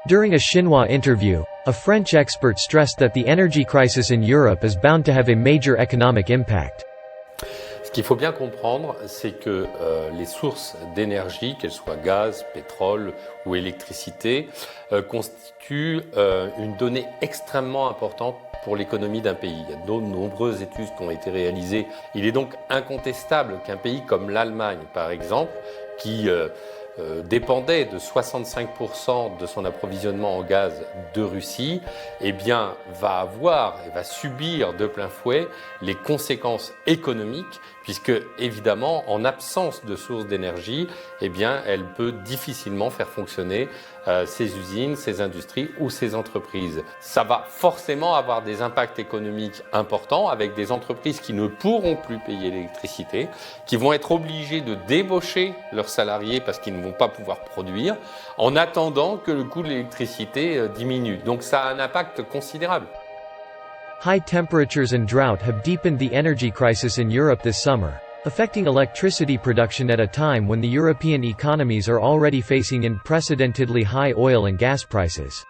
During a Xinhua interview, a French expert stressed that the energy crisis in Europe is bound to have a major economic impact. Ce qu'il faut bien comprendre, c'est que les sources d'énergie, qu'elles soient gaz, pétrole ou électricité, constituent une donnée extrêmement importante pour l'économie d'un pays. Il y a de nombreuses études qui ont été réalisées. Il est donc incontestable qu'un pays comme l'Allemagne, par exemple, qui dépendait de 65% de son approvisionnement en gaz de Russie, eh bien, va subir de plein fouet les conséquences économiques, puisque, évidemment, en absence de sources d'énergie, eh bien, elle peut difficilement faire fonctionner ses usines, ses industries ou ses entreprises. Ça va forcément avoir des impacts économiques importants avec des entreprises qui ne pourront plus payer l'électricité, qui vont être obligées de débaucher leurs salariés parce qu'ils ne vont pas pouvoir produire, en attendant que le coût de l'électricité diminue. Donc ça a un impact considérable. High temperatures and drought have deepened the energy crisis in Europe this summer, affecting electricity production at a time when the European economies are already facing unprecedentedly high oil and gas prices.